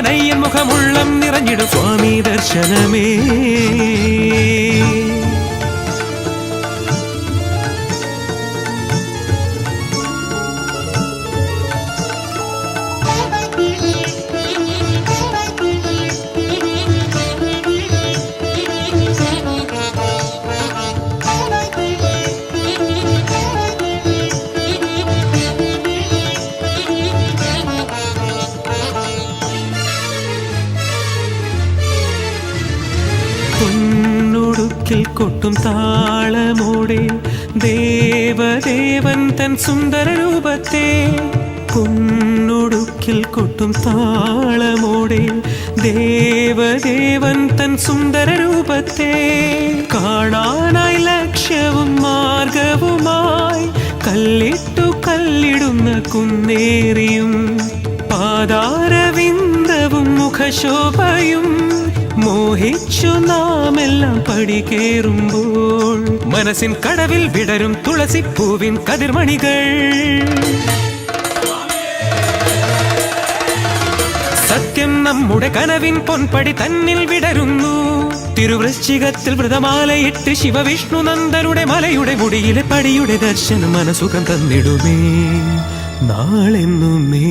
മയ്യനയ്യൻ മുഖമുള്ളം നിറഞ്ഞിടും സ്വാമി ദർശനമേ. പൊന്നുടുക്കിൽ കൊട്ടും താളമോടെ ദേവദേവൻ തൻ സുന്ദര രൂപത്തെ. പൊന്നുടുക്കിൽ കൊട്ടും താളമോടെ ദേവദേവൻ തൻ സുന്ദര രൂപത്തെ. കാണാനായി ലക്ഷ്യവും മാർഗവുമായി കല്ലിട്ടു കല്ലിടുന്ന കുന്നേറിയും പാദാരവിന്ദവും മുഖശോഭയും മോഹിച്ചു നാമെല്ലാം പടികേറുമ്പോൾ മനസ്സിൻ കടവിൽ വിടരും തുളസിപ്പൂവിൻ കതിർമണികൾ. സത്യം നമ്മുടെ കനവിൻ പൊൻപടി തന്നിൽ വിടരുന്നു. തിരുവൃശ്ചികത്തിൽ വ്രതമാലയിട്ട് ശിവവിഷ്ണു നന്ദനുടെ മലയുടെ മുടിയിലെ പടിയുടെ ദർശനം മനസുഖം തന്നിടുമേ നാളെന്നുമേ.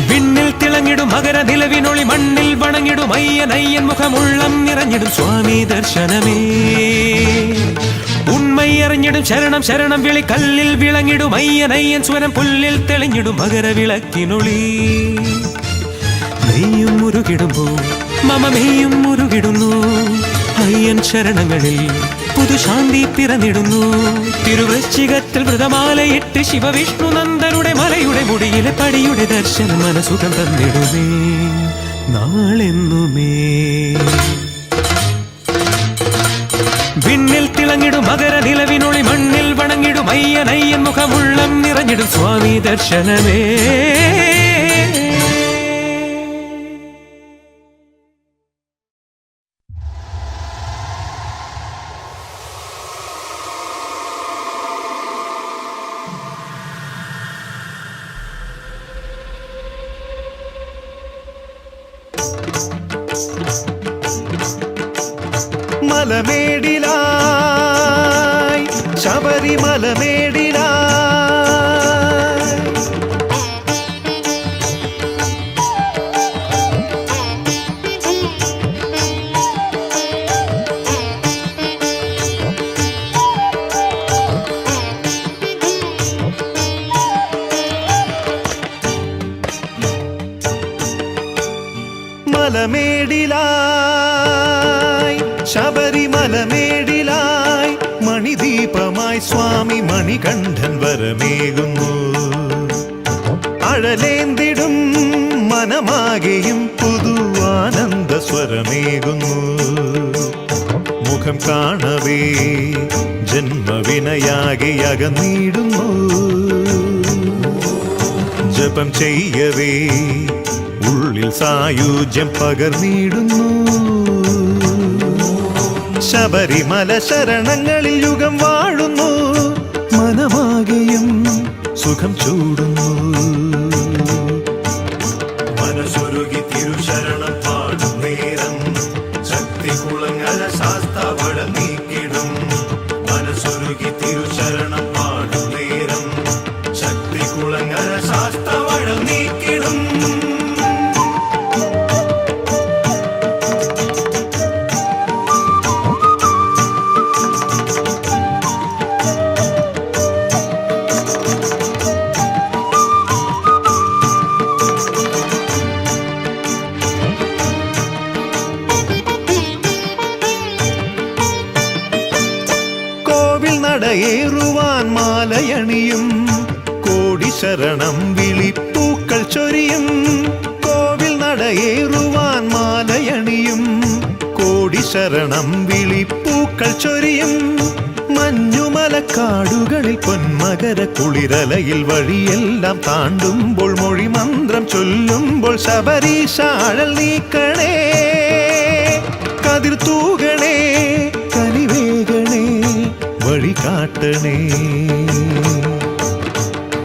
വിണ്ണിൽ തിളങ്ങിടും മകര നിലവിനൊളി മണ്ണിൽ വണങ്ങിടും അയ്യനയ്യൻ മുഖമുള്ളം നിറഞ്ഞിടും സ്വാമി ദർശനമേ. ഉണ്മയറിഞ്ഞിടും ശരണം ശരണം വിളി കല്ലിൽ വിളങ്ങിടും അയ്യനയ്യൻ സ്വരം പുല്ലിൽ തെളിഞ്ഞിടും മകര വിളക്കിനൊളി. മെയ്യും മുരുകിടുമ്പോൾ മമമെയ്യും മുരുകിടുന്നു അയ്യൻ ശരണങ്ങളിൽ പുതുശാന്തി പിറന്നിടുന്നു. തിരുവൃശ്ചികത്തിൽ വ്രതമാലയിട്ട് ശിവവിഷ്ണു നന്ദനുടെ മലയുടെ മുടിയിലെ പടിയുടെ ദർശനം മനസുഖം തന്നിടുമേ നാളെന്നുമേ. വിണ്ണിൽ തിളങ്ങിടും മകര നിലവിനൊളി മണ്ണിൽ വണങ്ങിടും അയ്യനയ്യൻ മുഖമുള്ളം നിറഞ്ഞിടും സ്വാമി ദർശനമേ. മലമേടിലായി ശബരിമലമേടിലായി മലമേടിലായി ശബരിമലമേടിലായി മണിദീപമായി സ്വാമി മണികണ്ഠൻ വരമേകുന്നു. അഴലേന്തിടും മനമാകെയും പുതു ആനന്ദ സ്വരമേകുന്നു. മുഖം കാണവേ ജന്മവിനയാകെ അകന്നിടുന്നു. ജപം ചെയ്യവേ ഉള്ളിൽ സായുജ്യം പകർന്നിടുന്നു. ശബരിമല ശരണങ്ങളിൽ യുഗം വാഴുന്നു. മനമാകെയും സുഖം ചൂടുന്നു. മനസ്സൊരുകി തിരുശരണം പാടും നേരം ശക്തി കുളങ്ങര ശാസ്താവട നീക്കിടും. മനസ്സൊരുകി തിരുശരണം പാടും നേരം ശക്തി കുളങ്ങര ശാസ്താവട നീക്കിടും. നടയേറുവാൻ മാലയണിയും കോടി ശരണം വിളിപ്പൂക്കൾ ചൊരിയും. കോവിൽ നടയേറുവാൻ മാലയണിയും കോടി ശരണം വിളിപ്പൂക്കൾ ചൊരിയും. മഞ്ഞുമലക്കാടുകളിൽ പൊന്മകര കുളിരലയിൽ വഴിയെല്ലാം താണ്ടുമ്പോൾ മൊഴിമന്ത്രം ചൊല്ലുമ്പോൾ ശബരീശാഴൽ നീക്കണേ കതിർ തൂകണേ കനിവേകണേ വഴി കാട്ടണേ.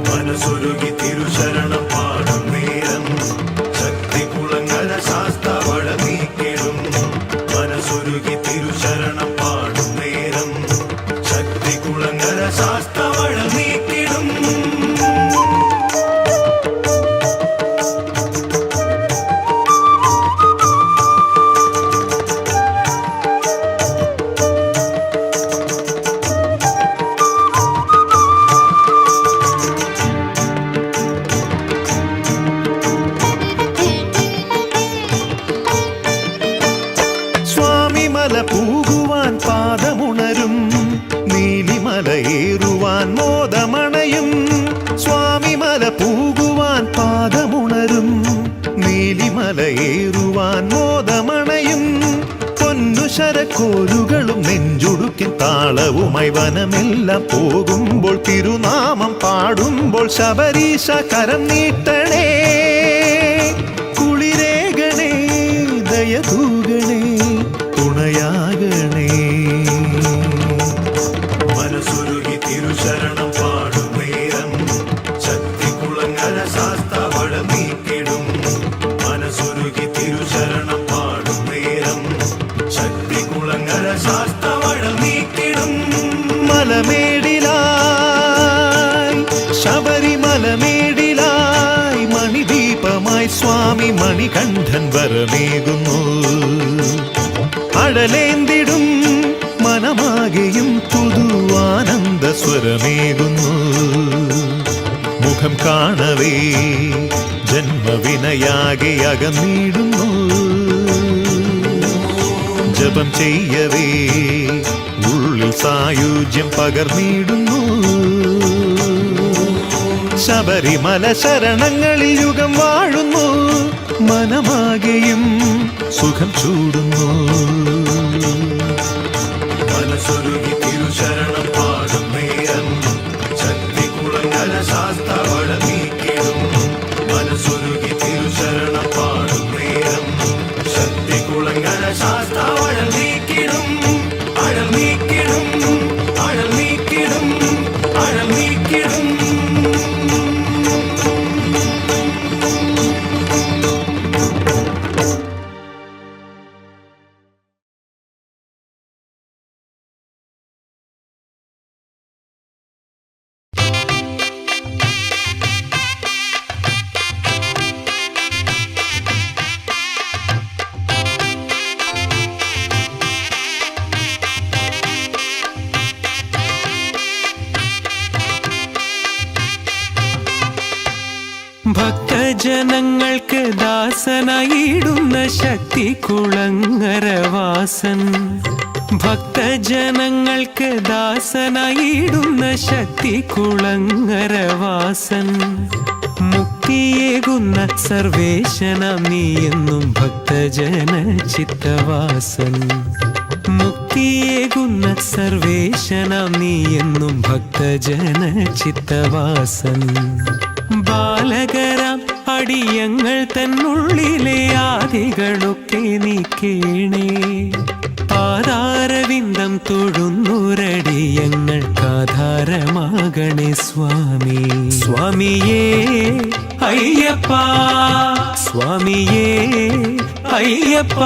മനസ്സൊരുകി തിരുശരണം പാടും അക്ഷരക്കോലുകളും നെഞ്ചുടുക്കിൻ താളവുമായി വനമെല്ലാം പോകുമ്പോൾ തിരുനാമം പാടുമ്പോൾ ശബരീശ കരം നീട്ടണേ, കുളിരേകണേ, ദയതൂകണേ, തുണയാകണേ. മനസ്സുരുകി തിരുശരണം പാടും നേരം ശക്തികുളങ്ങര ശാസ്താവള നീക്കിടും. മനസ്സുരുകി തിരുശരണം പാടും നേരം ശക്തികുളങ്ങര ശാസ്താവള നീക്കിടും. മലമേടിലായി ശബരിമലമേടിലായി മണിദീപമായി സ്വാമി മണികണ്ഠൻ വരമേകുന്നു. അഴലേന്തിടും മനമാകെയും പുതുവാനന്ദ സ്വരമേകുന്നു. മുഖം കാണവേ ജന്മവിനയാകെ അകന്നിടുന്നു. ജപം ചെയ്യവേ ഉള്ളിൽ സായുജ്യം പകർന്നിടുന്നു. ശബരിമല ശരണങ്ങളിൽ യുഗം വാഴുന്നു. മനമാകെയും സുഖം ചൂടുന്നു. മനസ്സുരുകി തിരുശരണം പാടും നേരം ശക്തികുളങ്ങര ശാസ്താവള നീക്കിടും. മനസ്സുരുകി തിരുശരണം പാടും നേരം ശക്തികുളങ്ങര ശാസ്താവള നീക്കിടും. അഴൽ നീക്കിടും, അഴൽ നീക്കിടും, അഴൽ നീക്കിടും. ഭക്തജനങ്ങൾക്ക് ദാസനായിടുന്ന ശക്തി കുളങ്ങരവാസൻ. ഭക്തജനങ്ങൾക്ക് ദാസനായിടുന്ന ശക്തി കുളങ്ങരവാസൻ. മുക്തിയേകുന്ന സർവേശനം നീയെന്നും ഭക്തജന ചിത്തവാസൻ. മുക്തിയേകുന്ന സർവേശനം നീയെന്നും ഭക്തജന ചിത്തവാസൻ. ബാലകരാം അടിയങ്ങൾ തന്നുള്ളിലെ ആദികളൊക്കെ നീക്കേണേ. പാതാരവിന്ദം തൊഴുന്നൊരടിയങ്ങൾക്കാധാരമാകണേ സ്വാമി. സ്വാമിയേ അയ്യപ്പ, സ്വാമിയേ അയ്യപ്പ.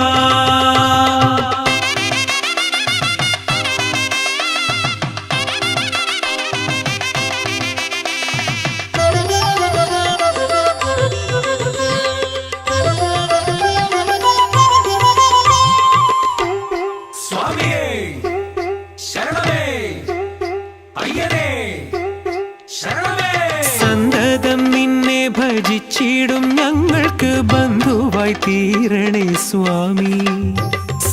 സന്തതം നിന്നെ ഭജിച്ചിടും ഞങ്ങൾക്ക് ബന്ധുവായി തീരണേ സ്വാമി.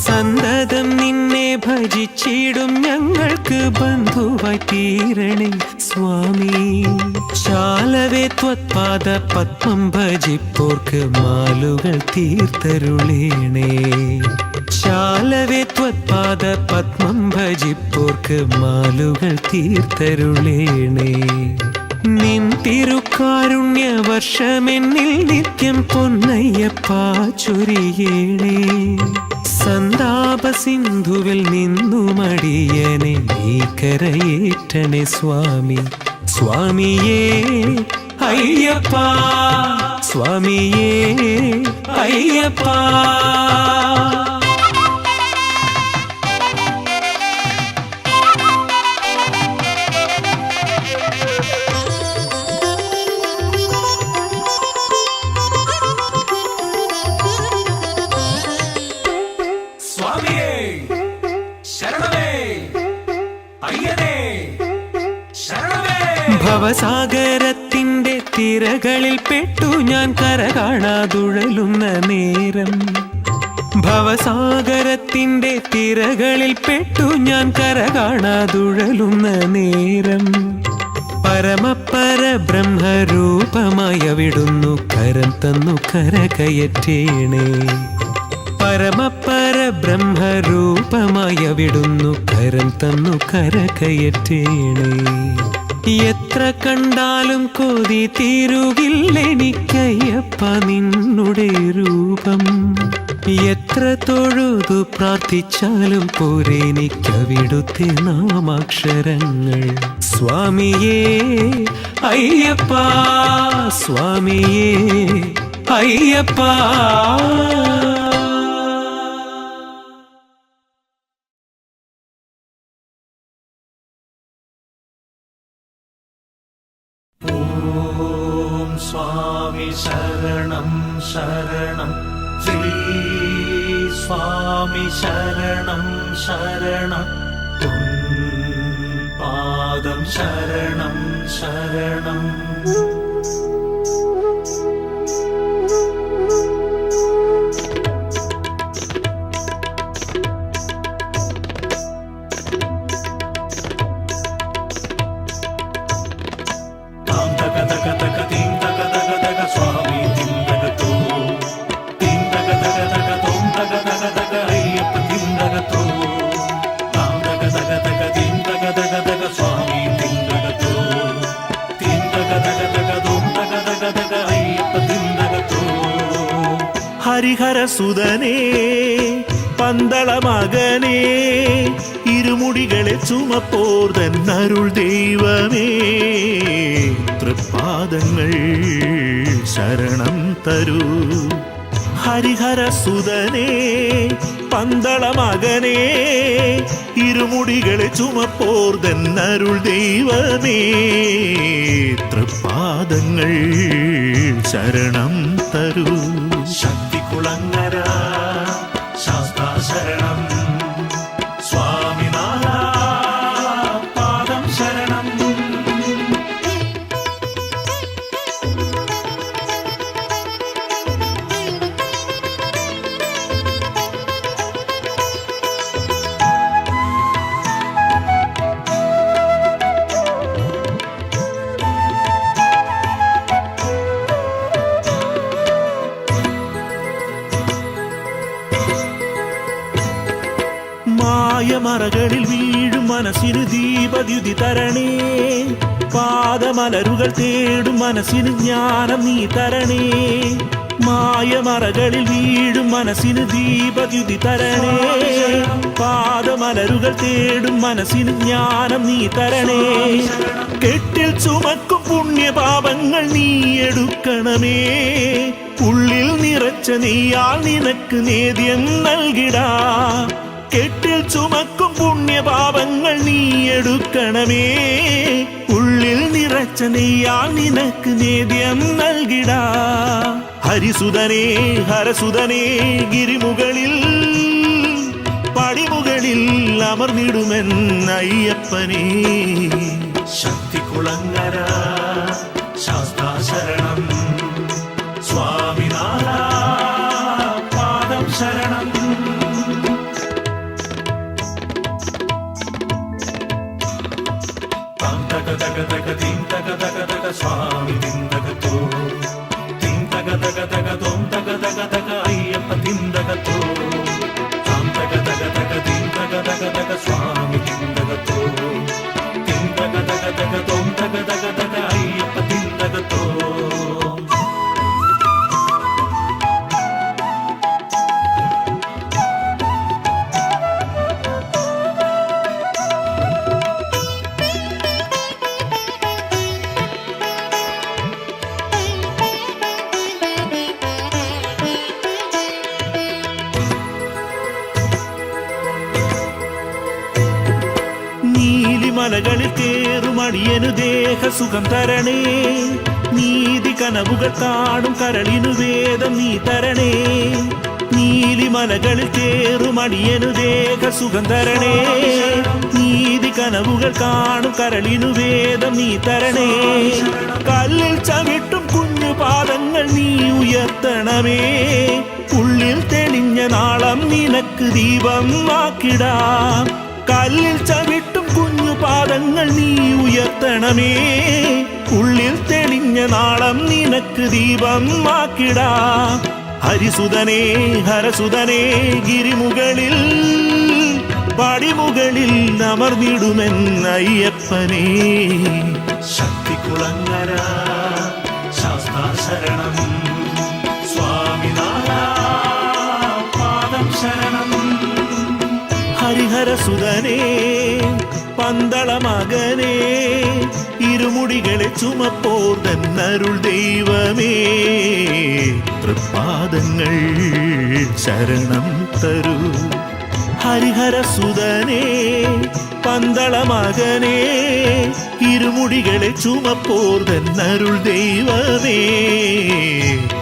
സന്തതം നിന്നെ ഭജിച്ചിടും ഞങ്ങൾക്ക് ബന്ധുവായി തീരണേ സ്വാമി. ശാലവേ ത്വത്പാദ പത്മം ഭജിപ്പോർക്ക് മാലുകൾ തീർത്തരുളേണേ. ശാലവേ ത്വത്പാദ പത്മം ഭജിപ്പോർക്ക് മാലുകൾ തീർത്തരുളേണേ. നിൻ തിരുക്കാരുണ്യ വർഷമെന്നിൽ നിത്യം പൊന്നയ്യപ്പ ചൊരിയേണേ. സന്താപ സിന്ധുവിൽ നിന്നുമടിയനെ നീ കരയേറ്റണേ സ്വാമി. സ്വാമിയേ അയ്യപ്പ, സ്വാമിയേ അയ്യപ്പ. ഭവസാഗരത്തിന്റെ തിരകളിൽ പെട്ടു ഞാൻ കര കാണാതുഴലുന്ന നേരം. ഭവസാഗരത്തിന്റെ തിരകളിൽ പെട്ടു ഞാൻ കര കാണാതുഴലുന്ന നേരം. പരമപര ബ്രഹ്മരൂപമായവിടുന്നു കരം തന്നു കര കയറ്റേണേ. പരമപര ബ്രഹ്മരൂപമായ വിടുന്നു കരം തന്നു കരകയറ്റേണേ. എത്ര കണ്ടാലും കൊതി തീരുകില്ലെനിക്കയ്യപ്പ നിന്നുടെ രൂപം. എത്ര തൊഴുതു പ്രാർത്ഥിച്ചാലും പോരെനിക്കവിടുത്തെ നാമാക്ഷരങ്ങൾ. സ്വാമിയേ അയ്യപ്പ, സ്വാമിയേ അയ്യപ്പ. ഓം സ്വാമി ശരണം ശരണം ശ്രീ സ്വാമി ശരണം ശരണം പാദം ശരണം ശരണം. ഹരിഹരസുതനേ പന്തള മകനേ ഇരുമുടികളെ ചുമപ്പോർതൻ അരുൾ ദൈവമേ തൃപ്പാദങ്ങൾ ശരണം തരൂ. ഹരിഹരസുതനേ പന്തള മകനേ ഇരുമുടികളെ ചുമപ്പോർതൻ അരുൾ ദൈവമേ തൃപ്പാദങ്ങൾ ശരണം തരൂ. ശക്തികുളങ്ങര ശാസ്താ ശരണം സ്വാമിനാഥ പാദം ശരണം. മായമറകളിൽ വീഴും മനസ്സിന് ദീപദ്യുതി തരണേ. പാദമലരുകൾ തേടും മനസ്സിന് ജ്ഞാനം നീ തരണേ. മായമറകളിൽ വീഴും മനസ്സിന് ദീപദ്യുതി തരണേ. പാദമലരുകൾ തേടും മനസ്സിന് ജ്ഞാനം നീ തരണേ. കെട്ടിൽ ചുമക്കും പുണ്യപാപങ്ങൾ നീ എടുക്കണമേ. ഉള്ളിൽ നിറച്ച നീയാൽ നിനക്ക് നേദ്യം നൽകിടാ. കെട്ടിൽ ചുമക്കും പുണ്യപാപങ്ങൾ നീ എടുക്കണമേ. ഉള്ളിൽ നിറച്ച നീയാൽ നിനക്ക് നേദ്യം നൽകിടാ. ഹരിസുതനേ ഹരസുതനേ ഗിരിമുകളിൽ പടിമുകളിൽ അമർന്നിടുമെൻ അയ്യപ്പനേ. ശക്തികുളങ്ങര ശാസ്താ ശരണം സ്വാമിനാഥ പാദം ശരണം. സ്വാമി തിന്തകത്തോ തിം തക തക തക തോം തക തക തക അയ്യപ്പ തിന്തകത്തോ താം തക തക തക തിം തക തക തക സ്വാമി തിന്തകത്തോ തിം തക തക തക തോം തക തക തക അയ്യപ്പ തിന്തകത്തോ. മലകളിൽ കേറുമടിയനു ദേഹസുഖം തരണേ. നീതി കനവുകൾ കാണും കരളിനു വേദം നീ തരണേ. നീലിമലകളിൽ കേറുമടിയനു ദേഹസുഖം തരണേ. നീതി കനവുകൾ കാണും കരളിനു വേദം നീ തരണേ. കല്ലിൽ ചവിട്ടും കുഞ്ഞു പാദങ്ങൾ നീ ഉയർത്തണമേ. ഉള്ളിൽ തെളിഞ്ഞ നാളം നിനക്ക് ദീപം ആക്കിടാം. കല്ലിൽ ചവിട്ടും കുഞ്ഞു പാദങ്ങൾ നീ ഉയർത്തണമേ. ഉള്ളിൽ തെളിഞ്ഞ നാളം നിനക്ക് ദീപം ആക്കിടാം. ഹരിസുതനേ ഹരസുതനേ ഗിരിമുകളിൽ പടിമുകളിൽ അമർന്നിടുമെൻ അയ്യപ്പനേ. ശക്തികുളങ്ങര ശാസ്താ ശരണം സ്വാമിനാഥ പാദം ശരണം. ഹരിഹരസുതനേ പന്തള മകനേ ഇരുമുടികളെ ചുമപ്പോർതന്നരുൾ ദൈവമേ. തൃപ്പാദങ്ങൾ ശരണം തരൂ. ഹരിഹരസുതനേ പന്തള മകനേ ഇരുമുടികളെ ചുമപ്പോർതന്നരുൾ ദൈവമേ.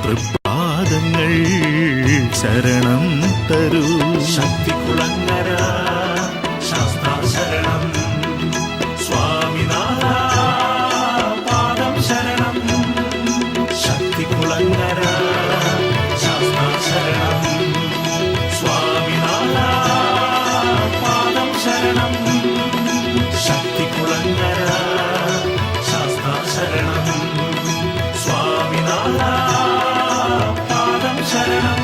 തൃപ്പാദങ്ങൾ ശരണം തരൂ. ശക്തികുളങ്ങര ശാസ്താ ശരണം സ്വാമിനാഥ പാദം ശരണം. ശക്തികുളങ്ങര ശാസ്താ ശരണം സ്വാമിനാഥ പാദം ശരണം. ശക്തികുളങ്ങര ശാസ്താ ശരണം സ്വാമിനാഥ പാദം ശരണം.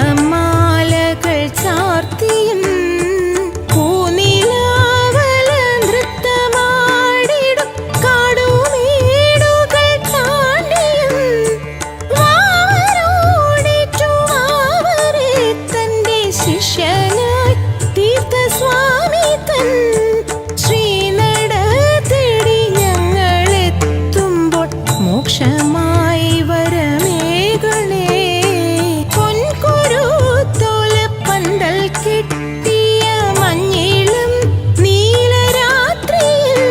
പത്മമാലകൾ ചാർത്തിയും പൂനിലാവല നൃത്തമാടിടും കാടുമേടുകൾ താണ്ടിയും വാവരോടേറ്റു വാവരെ തന്റെ ശിഷ്യനായി തീർത്ത സ്വാമി തൻ ശ്രീനട തേടി ഞങ്ങളെത്തുമ്പോൾ മോക്ഷമായി വരമേകണേ. കെട്ടിയ മഞ്ഞിളം നീലരാത്രിയിൽ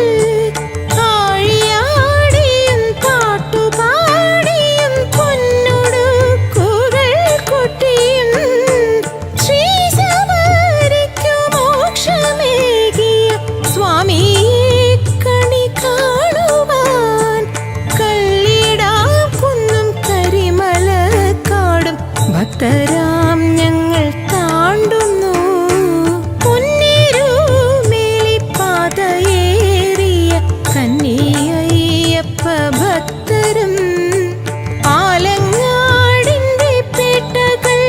ആഴിയാടിയും പാട്ടുപാടിയും പൊന്നുടുക്കുകൾ കൊട്ടിയും ശ്രീശബരിക്കു മോക്ഷമേകിയ സ്വാമിയെ കണി കാണുവാൻ കല്ലിടാം കുന്നും കരിമലക്കാടും ഭക്തരാം ഞങ്ങൾ താണ്ടുന്നു. പൊന്നിരുമേലിപ്പാതയേറിയ കന്നിയയ്യപ്പ ഭക്തരും ആലങ്ങാടിന്റെ പേട്ടകൾ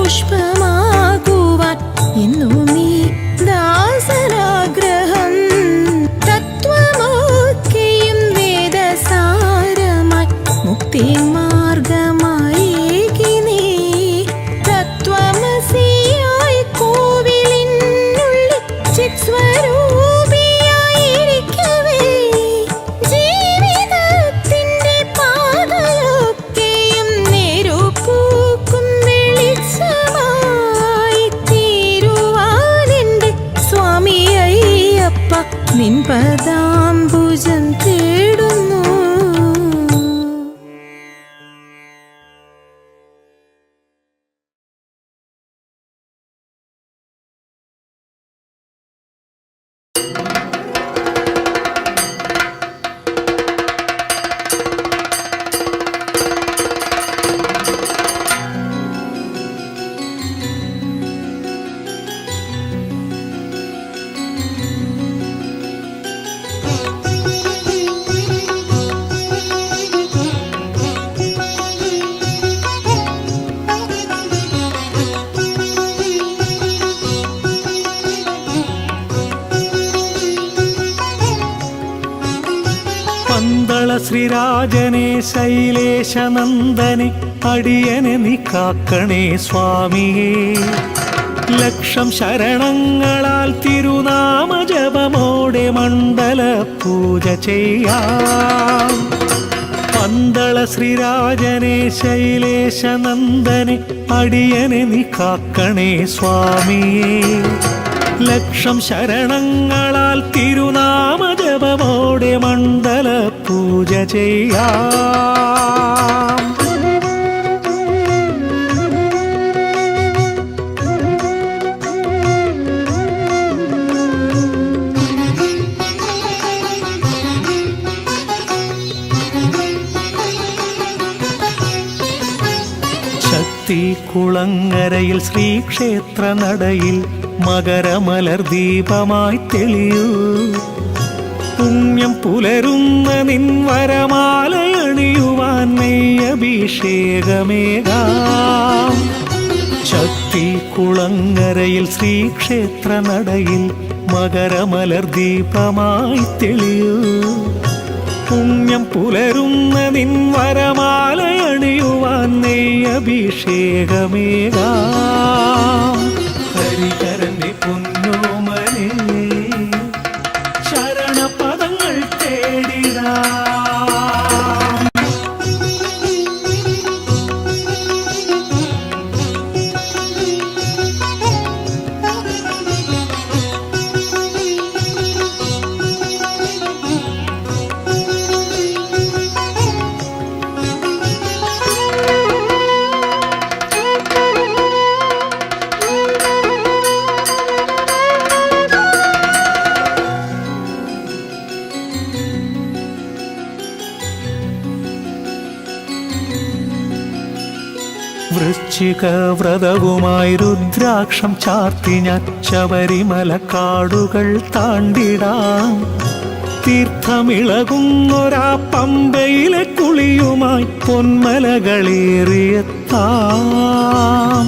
പുഷ്പമാകുവാൻ എന്നു നീ ദാസരാഗ്രഹം. തത്വമൊക്കെയും വേദസാരമായി മുക്തി മാർഗമായി നീ തത്വമസിയായി കോവിലിനുള്ളിൽ ചിത്സ്വരൂപിയായിരിക്കവേ ജീവിതത്തിന്റെ പാതയൊക്കെയും നേരുപൂക്കും വെളിച്ചമായി തീരുവാനെന്റെ സ്വാമി അയ്യപ്പ നിൻ പദാംബുജം തേടുന്നു. പന്തള ശ്രീരാജനെ ശൈലേശനന്ദനെ അടിയനെ നീ കാക്കണേ സ്വാമിയേ. ലക്ഷം ശരണങ്ങളാൽ തിരുനാമജപമോടെ മണ്ഡല പൂജ ചെയ്യാം. പന്തള ശ്രീരാജനെ ശൈലേശനന്ദനെ അടിയനെ നീ കാക്കണേ സ്വാമിയേ. ലക്ഷം ശരണങ്ങളാൽ തിരുനാമജപമോടെ മണ്ഡല പൂജ ചെയ്യാം. ശക്തികുളങ്ങരയിൽ ശ്രീക്ഷേത്ര നടയിൽ മകരമലർ ദീപമായി തെളിയൂ. പുണ്യം പുലരുന്ന നിൻ വരമാലയണിയുവാൻ നെയ്യഭിഷേകമേകാം. ശക്തികുളങ്ങരയിൽ ശ്രീക്ഷേത്ര നടയിൽ മകരമലർ ദീപമായി തെളിയൂ. പുണ്യം പുലരുന്ന നിൻ വരമാലയണിയുവാൻ നെയ്യഭിഷേകമേകാം. ഹരിഹരന്റെ പൊന്നോമനെ ശരണപദങ്ങൾ തേടിടാം. വൃശ്ചിക വ്രതവുമായി രുദ്രാക്ഷം ചാർത്തി ഞാൻ ശബരിമല കാടുകൾ താണ്ടിടാം. തീർത്ഥമിളകുന്നൊരാ പമ്പയിലെ കുളിയുമായി പൊന്മലകളേറിയെത്താം.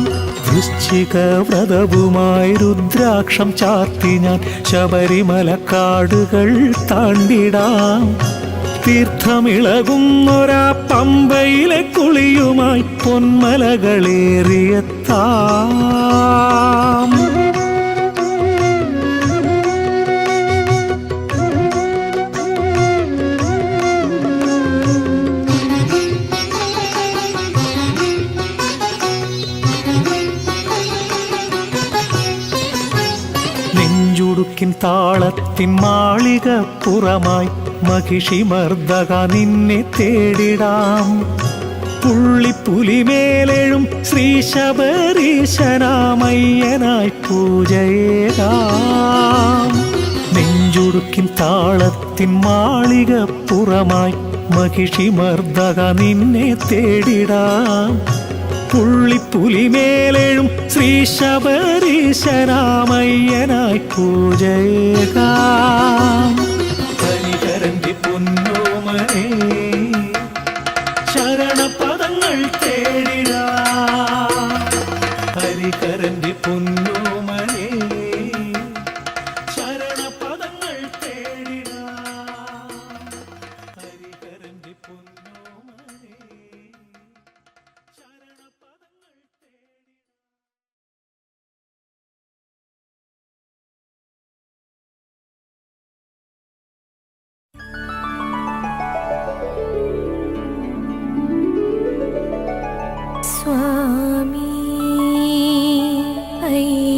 വൃശ്ചിക വ്രതവുമായി രുദ്രാക്ഷം ചാർത്തി ഞാൻ ശബരിമല കാടുകൾ താണ്ടിടാം. തീർത്ഥമിളകുന്നൊരാ പമ്പയിലെ കുളിയുമായി പൊന്മലകളേറിയെത്താം. നെഞ്ചുടുക്കിൻ താളത്തിൻ മാളികപ്പുറമായി മഹിഷിമർദ്ദക നിന്നെ തേടിടാം. പുള്ളിപ്പുലിമേലെഴും ശ്രീ ശബരീശനാമയ്യനായി പൂജയേകാം. നെഞ്ചുടുക്കിൻ താളത്തിൻ മാളികപ്പുറമായി മഹിഷിമർദ്ദക നിന്നെ തേടിടാം. പുള്ളിപ്പുലിമേലെഴും ശ്രീ ശബരീശനാമയ്യനായി പൂജയേകാം. ഹരിഹരന്റെ പൊന്നോമനെ ശരണപദങ്ങൾ തേടിടാം. ഹരികരന്റെ പൊന്നോമനേ ശരണപദങ്ങൾ തേടിടാം ഹരികരന്റെ പൊന്നോമനേ ശരണപദങ്ങൾ തേടിടാം. സ്വാമി അയ്യപ്പ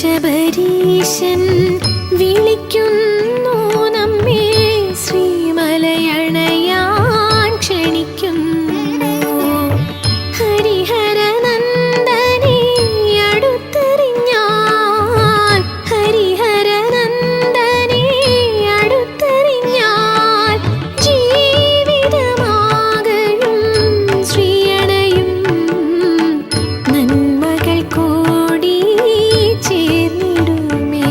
ശബരീശൻ വിളിക്കുന്നു നമ്മെ, ശ്രീമലയണയാൻ ക്ഷണിക്കുന്നു. ഹരിഹരനന്ദനെ അടുത്തെറിഞ്ഞാൽ, ഹരിഹരനന്ദനെ അടുത്തെറിഞ്ഞാൽ ജീവിതമാകയും ശ്രീയണയും നന്മകൾ കൂടി ചേർന്നിടുമേ.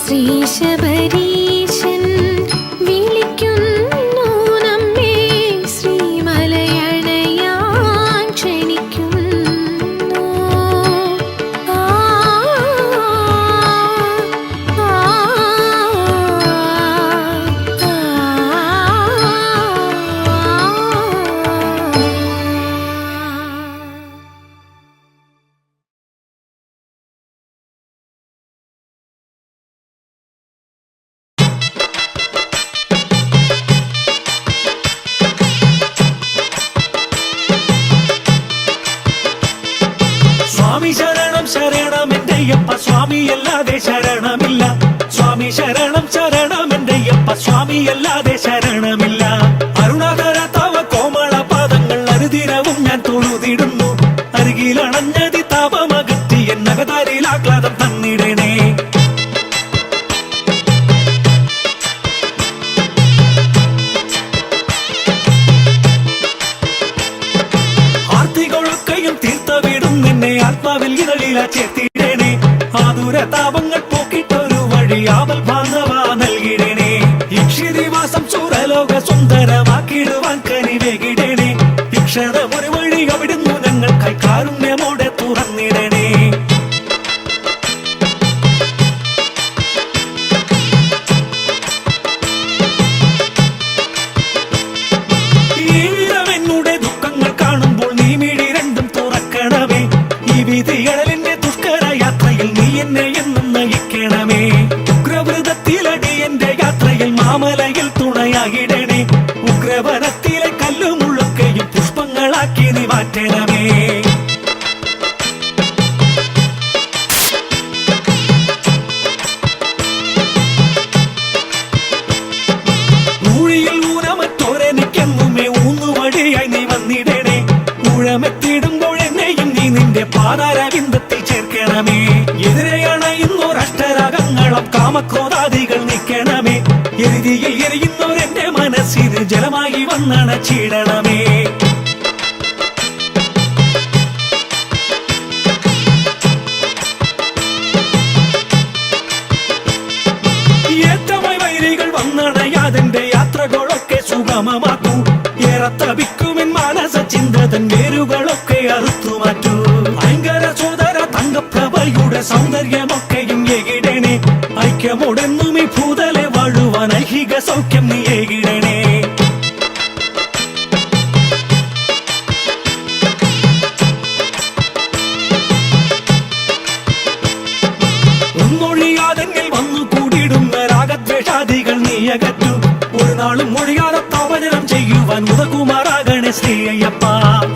ശ്രീ ശബരീശൻ വിളിക്കുന്നു നമ്മെ, ശ്രീമലയണയാൻ ക്ഷണിക്കുന്നു. ആ ആ സ്വാമി ശരണം ശരണം എന്റെയപ്പ സ്വാമിയല്ലാതെ ശരണമില്ല. സ്വാമി ശരണം ശരണം എന്റെയപ്പ സ്വാമിയല്ലാതെ ശരണമില്ല. അരുണാകര തവ കോമള പാദങ്ങൾ അനുദിനവും ഞാൻ തൊഴുതിടുന്നു. അരികിലണഞ്ഞതി താപമകറ്റി എന്നകതാരിലാഹ്ലാദം തന്നിടണേ. ആർത്തികൊഴുക്കയും തീർത്തവിടും നിന്നെ ആത്മാവിൽ ഇതളില ചേർത്തിടണേ. ആതുര താപങ്ങൾ പോക്കിട്ടൊരു വഴി ആവൽ ബാന്ധവ നൽകിടണേ. ഇക്ഷിതിവാസം സുരലോക സുന്ദരമാക്കിടുവാൻ കനിവേകിടണേ. ഇക്ഷണമൊരു വഴി അവിടുന്നു ഞങ്ങൾക്കായി കാരുണ്യമോടെ തുറന്നിടണേ. ജീവിതമെന്നുടെ ദുഃഖങ്ങൾ കാണുമ്പോൾ നീ മിഴി രണ്ടും തുറക്കണമേ. ഈ വിധികളിന്റെ ദുഷ്കര യാത്രയിൽ നീ എന്നെ എന്നും നയിക്കണമേ. ഉഗ്രവൃതത്തിലടി എന്റെ യാത്രയിൽ മാമലയിൽ തുണയാകിടണേ. ഉഗ്രവനത്തിലെ കല്ലുമുള്ളൊക്കെയും പുഷ്പങ്ങളാക്കി നീ മാറ്റണമേ. ൂഴിയിൽ ഊനമറ്റോരെനിക്കെന്നുമേ ഊന്നുവഴിയായി നീ വന്നിടണേ. ഊഴമെത്തിടുമ്പോൾ എന്നെയും നീ നിന്റെ പാതാരവിന്ദത്തിൽ ചേർക്കണമേ. എതിരെയണയുന്നോരഷ്ടരാഗങ്ങളും കാമക്രോധാദികൾ നീക്കണമേ. എരുതിയിൽ എരിയുന്നോരെന്റെ മനസ്സിന് ജലമായി വന്നണച്ചിടണമേ. ഏറ്റമായി വൈരികൾ വന്നണയാതെന്റെ യാത്രകളൊക്കെ സുഗമമാക്കൂ. ഏറെ തപിക്കുമെൻ മാനസ ചിന്തതൻ വേരുകളൊക്കെ അറുത്തുമാറ്റൂ. ഭയങ്കര സോദര തങ്കപ്രഭയുടെ സൗന്ദര്യമൊക്കെയും ഏകിടണേ. ഐക്യമോടെന്നും ഈ ഭൂതലെ വാഴുവാൻ ഐഹിക സൗഖ്യം നീ ഏകിടണേ. ഒന്നൊഴിയാതെങ്കിൽ വന്നു കൂടിയിടുന്ന രാഗദ്വേഷാദികൾ നീ അകറ്റു. ഒരു നാളും മൊഴിയാതെ പ്രവചനം ചെയ്യുവാൻ ഉദകുമാറാകണേ ശ്രീ അയ്യപ്പ.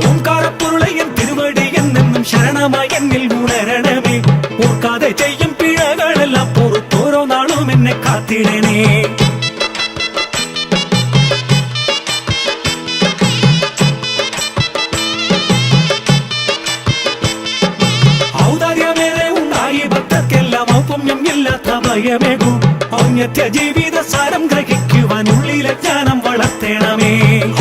ഓംകാരപ്പൊരുളയൻ തിരുവടി എന്നെന്നും ശരണമായി എന്നിൽ ഉണരണമേ. ഓർക്കാതെ ചെയ്യും പിഴകളെല്ലാം പുറത്തോരോ നാളും എന്നെ കാത്തിടണേ. ഔദാര്യമേറെ ഉണ്ടായി ഭക്തർക്കെല്ലാം ഔപമ്യം ഇല്ലാത്ത ഭയമേകൂ. ഔന്നത്യ ജീവിത സാരം ഗ്രഹിക്കുവാൻ ഉള്ളിലെ ജ്ഞാനം വളർത്തണമേ.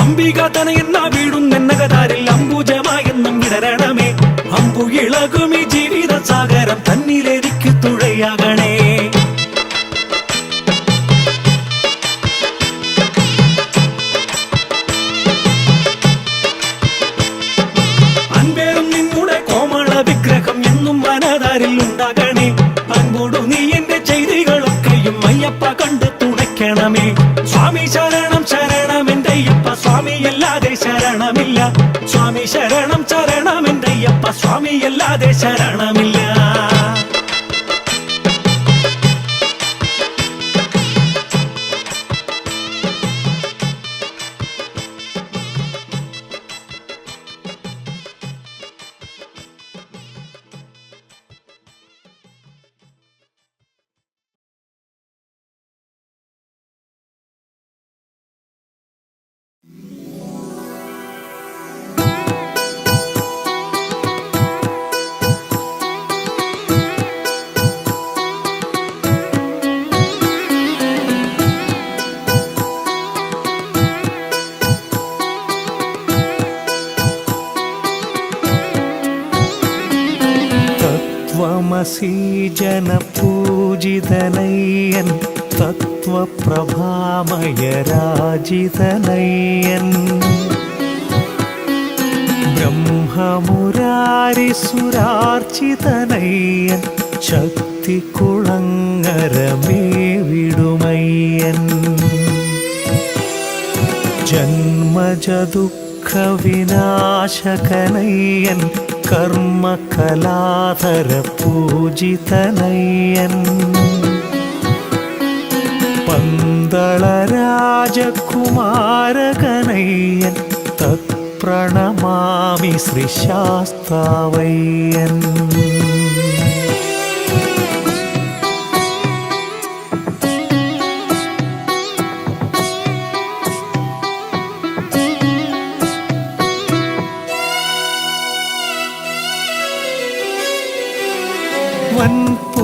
അംബിക തനയെന്ന വീടുന്നെന്നകതാരിൽ അംബുജമായെന്നും വിടരണമേ. അമ്പു ഇളകും ഈ ജീവിത സാഗരം തന്നിലേക്ക് തുഴയാകണേ. അൻപേറും നിന്നുടെ കോമള വിഗ്രഹം എന്നും മനതാരിൽ ഉണ്ടാകണേ. അൻപോടു നീ എന്റെ ചെയ്തികളൊക്കെയും അയ്യപ്പ കണ്ട് തുണയ്ക്കണമേ. സ്വാമി ശരണം ശരണം എന്റെ അയ്യപ്പ സ്വാമിയല്ലാതെ ശരണമില്ല. സ്വാമി ശരണം ശരണം എന്റെ അയ്യപ്പ സ്വാമിയല്ലാതെ ശരണമില്ല. त्वमसि जनपूजितनय्यन् तत्त्वप्रभामय राजितनय्यन् ബ്രഹ്മമുരാരിസുരാർച്ചിതനയ്യൻ ശക്തികുളങ്ങരമേ വിടുമയ്യൻ ജന്മജദുഃഖവിനാശകനയ്യൻ കർമ്മകലാധര പൂജിതനയ്യൻ പന്തളരാജകുമാരകനയ്യൻ പ്രണമാമി ശ്രീശാസ്താവയ്യൻ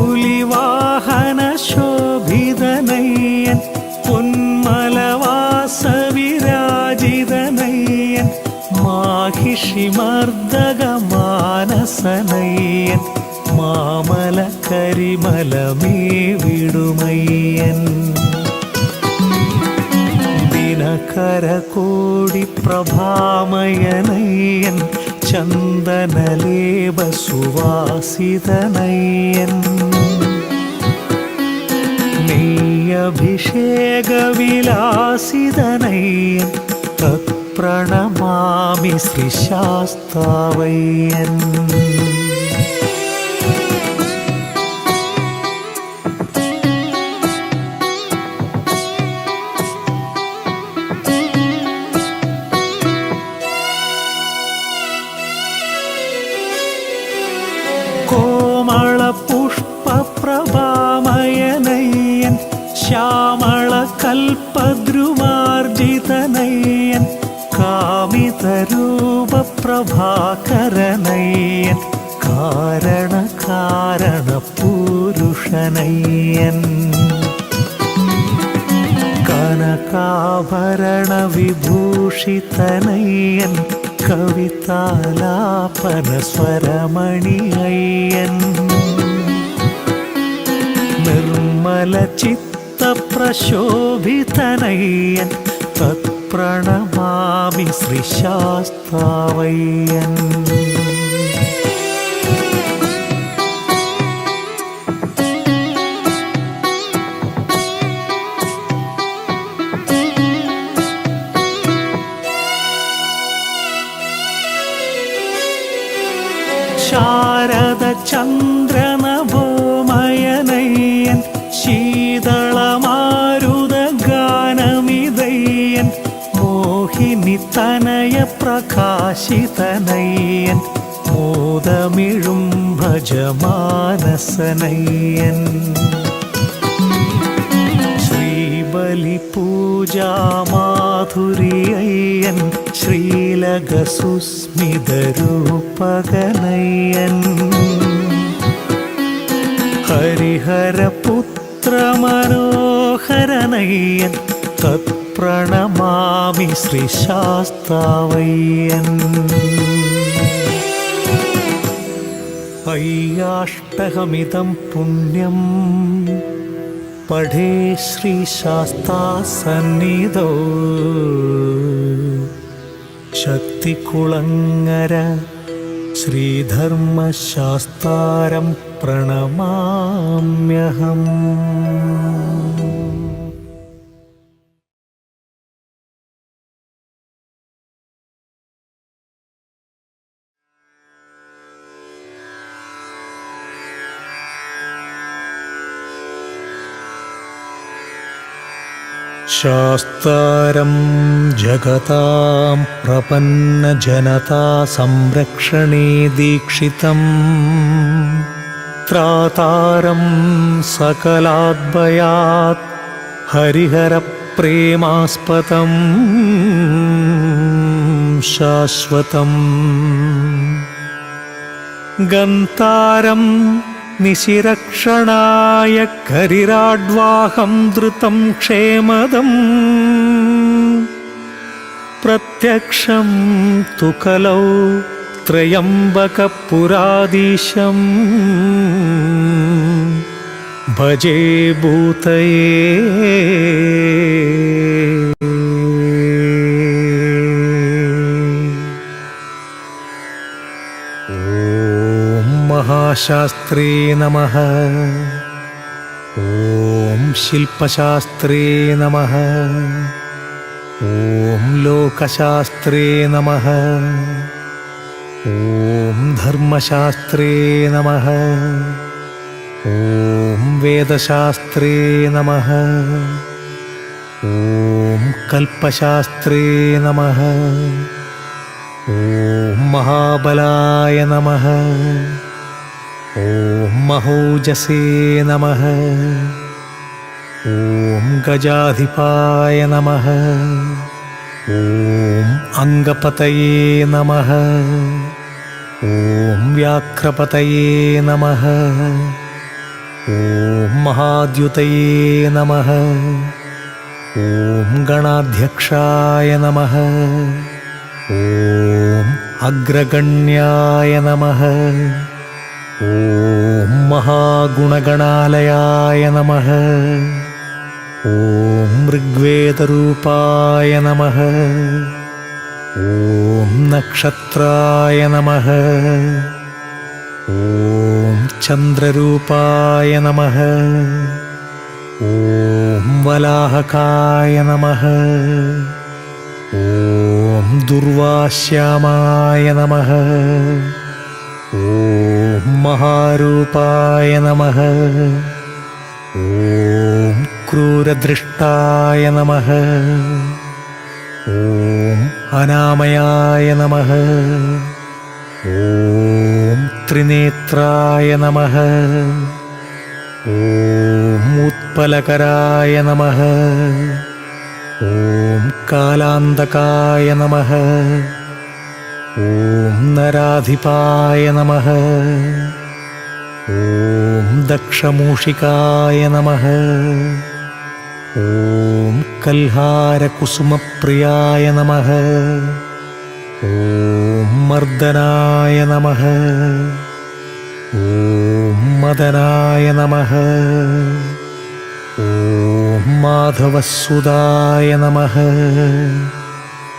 വൻപുലിവാഹന ശോഭിതനയ്യൻ പൊന്മലവാസവിരാജിതനയ്യൻ മാഹിഷിമർദ്ദകമാനസനയ്യൻ മാമല കരിമലമേ വിടുമയ്യൻ ദിനകരകോടി പ്രഭാമയനയ്യൻ ചന്ദനലേപസുവാസിതനയ്യൻ നെയ്യഭിഷേകവിലാസിതനയ്യൻ തത്പ്രണമാമി ശ്രീശാസ്താവയ്യൻ കോമളപുഷ്പപ്രഭാമയനയ്യൻ ശ്യാമളകൽപദ്രുമാർജിതനയ്യൻ കാമിതരൂപപ്രഭാകരനയ്യൻ കാരണപുരുഷനയ്യൻ കനകാഭരണവിഭൂഷിതനയ്യൻ കവിതാലാപനസ്വരമണിയയ്യൻ നിർമ്മലചിത്തപ്രശോഭിതനയ്യൻ തത്പ്രണമാമി ശ്രീശാസ്താവയ്യൻ ശാരദചന്ദ്രനഭോമയനയ്യൻ ശീതളമാരുതഗാനമിതയ്യൻ മോഹിനിതനയ പ്രകാശിതനയ്യൻ മോദമിഴും ഭജമാനസനയ്യൻ ശ്രീബലിപൂജാമാധുര്യയ്യൻ ശ്രീലകസുസ്മിതരൂപകനയ്യൻ ഹരിഹരപുത്രമനോഹരനയ്യൻ തത്പ്രണമാമി ശ്രീശാസ്താവയ്യൻ അയ്യാഷ്ടകമിതം പുണ്യം പഠേ ശ്രീശാസ്താസന്നിധോ ശക്തികുളങ്ങര ശ്രീധർമ്മശാസ്താരം പ്രണമാമ്യഹം. ശാസ്താരം ജഗതാം പ്രപന്നജനതാ സംരക്ഷണേ ദീക്ഷിതം ത്രാതാരം സകലാദ്ഭയാത് ഹരിഹരപ്രേമാസ്പദം ശാശ്വതം ഗന്താരം നിശിരക്ഷണായ കരിരാഡ്വാഹം ധൃതം ക്ഷേമദം പ്രത്യക്ഷം തു കലൗ ത്രയംബകപുരാധീശം ഭജേ ഭൂതയേ. ഓം മഹാശാസ്ത്രേ നമഃ. ഓം ശില്പശാസ്ത്രേ നമഃ. ഓം ലോകശാസ്ത്രേ നമഃ. ഓം ധർമ്മശാസ്ത്രേ നമഃ. ഓം വേദശാസ്ത്രേ നമഃ. ഓം കൽപ്പശാസ്ത്രേ നമഃ. ഓം മഹാബലായ നമഃ. ഓം മഹോജസേ നമഃ. ഓം ഗജാധിപായ നമഃ. ഓം അംഗപതയേ നമഃ. ഓം വ്യാഘ്രപതയേ നമഃ. ഓം മഹാദ്യുതയേ നമഃ. ഓം ഗണാധ്യക്ഷായ നമഃ. ഓം അഗ്രഗണ്യായ നമഃ. ഓം മഹാഗുണഗണാലയായ നമഃ. ഓം ഋഗ്വേദരൂപായ നമഃ. ഓം നക്ഷത്രായ നമഃ. ഓം ചന്ദ്രരൂപായ നമഃ. ഓം വലാഹകായ നമഃ. ഓം ദുർവാശ്യാമായ നമഃ. ഓം മഹാരൂപായ നമഃ. ഓം ക്രൂരദൃഷ്ടായ നമഃ. ഓം അനാമയായ നമഃ. ഓം ത്രിനേത്രായ നമഃ. ഓം ഉത്പലകരായ നമഃ. ഓം കാലാന്തകായ നമഃ. ഓം നരാധിപായ നമഃ. ഓം ദക്ഷമൂഷികായ നമഃ. ഓം കൽഹാരകുസുമപ്രിയായ നമഃ. ഓം മർദനായ നമഃ. ഓം മദനായ നമഃ. ഓം മാധവസുതായ നമഃ.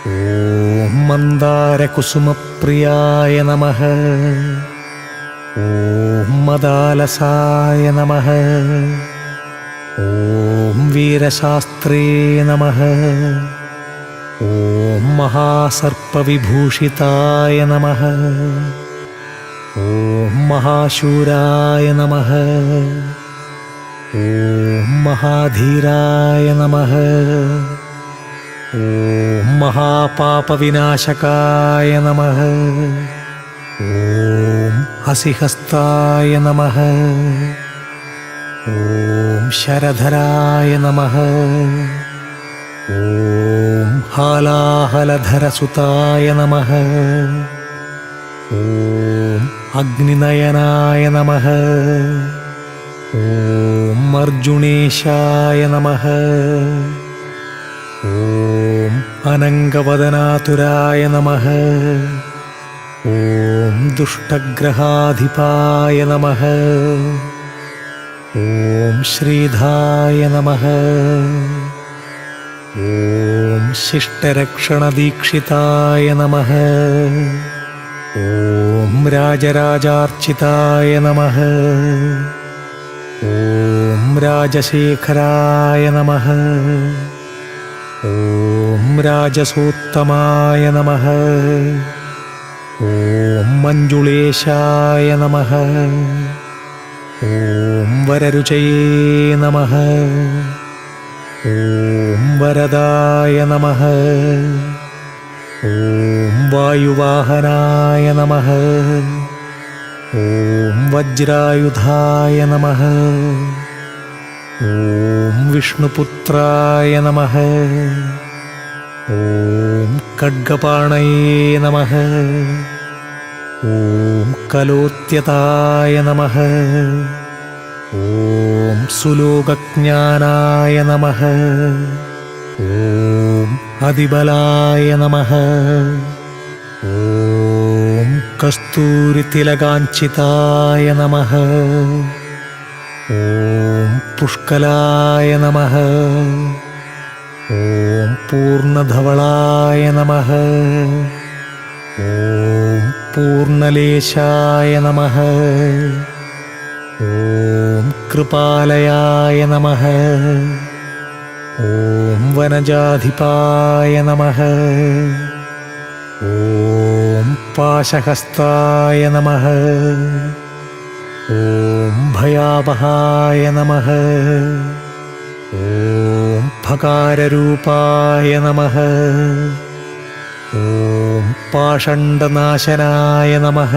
ഓം മന്ദാരകുസുമപ്രിയായ നമഃ. ഓം മദാലസായ നമഃ. ഓം വീരശാസ്ത്രേ നമഃ. ഓം മഹാസർപ്പവിഭൂഷിതായ നമഃ. ഓം മഹാശൂരായ നമഃ. ഓം മഹാധീരായ നമഃ. ഓം മഹാപാപവിനാശകായ നമഃ. ഓം ഹസിഹസ്തായ നമഃ. ഓം ശരധരായ നമഃ. ഓം ഹാലാഹലധരസുതായ നമഃ. ഓം അഗ്നിനയനായ നമഃ. ഓം അർജുനേശായ നമഃ. ഓം അനംഗവദനാതുരായ നമഃ. ഓം ദുഷ്ടഗ്രഹാധിപായ നമഃ. ഓം ശ്രീധായ നമഃ. ഓം ശിഷ്ടരക്ഷണദീക്ഷിതായ നമഃ. ഓം രാജരാജാർച്ചിതായ നമഃ. ഓം രാജശേഖരായ നമഃ. ഓം രാജസോത്തമായ നമഃ. ഓം മഞ്ജുളേശായ നമഃ. ഓം വരരുചയേ നമഃ. ഓം വരദായ നമഃ. ഓം വായുവാഹനായ നമഃ. ഓം വജ്രായുധായ നമഃ. ഓം വിഷ്ണുപുത്രായ നമഃ. ഓം ഖഡ്ഗപാണയേ നമഃ. ഓം കലോത്യതായ നമഃ. ഓം സുലോകജ്ഞാനായ നമഃ. ഓം അതിബലായ നമഃ. ഓം കസ്തൂരിതിലകാഞ്ചിതായ നമഃ. ഓം പുഷ്കലായ നമഃ. ഓം പൂർണ്ണധവളായ നമഃ. ഓം പൂർണ്ണലേശായ നമഃ. ഓം കൃപാലയായ നമഃ. ഓം വനജാധിപായ നമഃ. ഓം പാശഹസ്തായ നമഃ. ഓം ഭയാവഹായ നമഃ. ഓം ഭകാരരൂപായ നമഃ. ഓം പാഷണ്ഡനാശനായ നമഃ.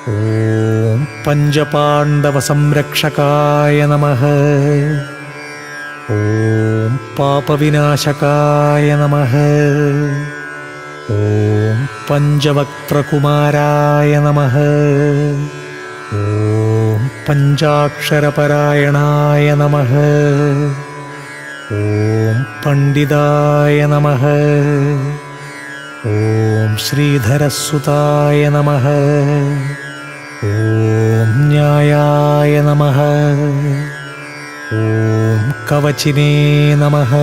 ഓം പഞ്ചപാണ്ഡവസംരക്ഷകായ നമഃ. ഓം പാപവിനാശകായ നമഃ. ഓം പഞ്ചവക്ത്രകുമാരായ നമഃ. ഓം പഞ്ചാക്ഷരപരായണായ നമഃ. ഓം പണ്ഡിതായ നമഃ. ഓം ശ്രീധരസുതായ നമഃ. ഓം ന്യായായ നമഃ. ഓം കവചിനേ നമഃ.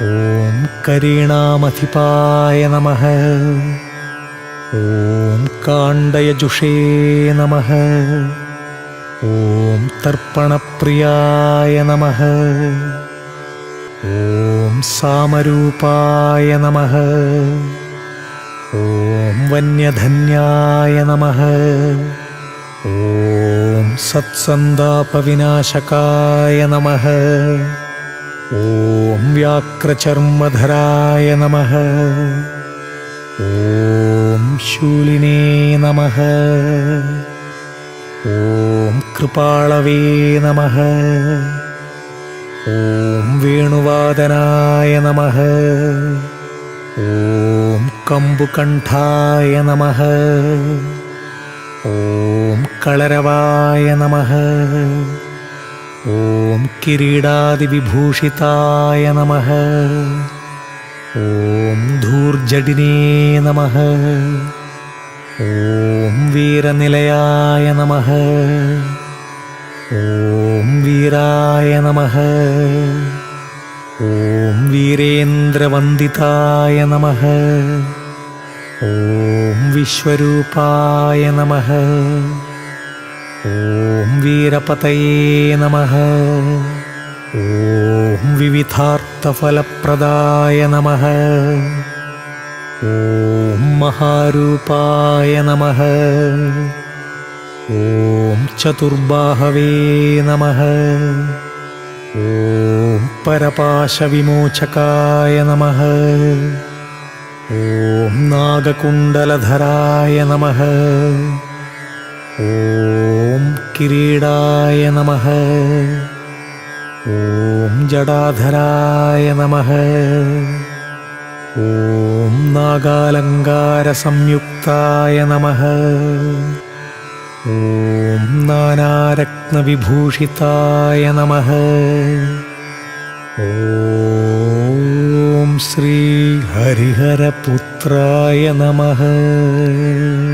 ഓം കരീണാമധിപായ നമഃ. ഓം കാണ്ഡയജുഷേ നമഃ. ഓം തർപ്പണപ്രിയായ നമഃ. ഓം സാമരൂപായ നമഃ. ഓം വന്യധന്യായ നമഃ. ഓം സത്സന്താപവിനാശകായ നമഃ. ഓം വ്യാക്രചർമ്മധരായ നമഃ. ഓം ശൂലിനേ നമഃ. ഓം കൃപാളവേ നമഃ. ഓം വേണുവാദനായ നമഃ. ഓം കമ്പുകണ്ഠായ നമഃ. ഓം കളരവായ നമഃ. ഓം കിരീടാദിവിഭൂഷിതായ നമഃ. ഓം ധൂർജടിനേ നമഃ. ഓം വീരനിലയായ നമഃ. ഓം വീരായ നമഃ. ഓം വീരേന്ദ്രവന്ദിതായ നമഃ. ഓം വിശ്വരൂപായ നമഃ. ഓം വീരപതയേ നമഃ. ഓം വിവിധാർത്ഥഫലപ്രദായ നമഃ. ഓം മഹാരൂപായ നമഃ. ഓം ചതുർബാഹവേ നമഃ. ഓം പരപാശവിമോചകായ നമഃ. ഓം നാഗകുണ്ഡലധരായ നമഃ. ഓം കിരീടായ നമഃ. ഓം ജടാധരായ നമഃ. ഓം നാഗാലങ്കാരസംയുക്തായ നമഃ. ഓം നാനാരത്നവിഭൂഷിതായ നമഃ. ഓം ശ്രീ ഹരിഹരപുത്രായ നമഃ.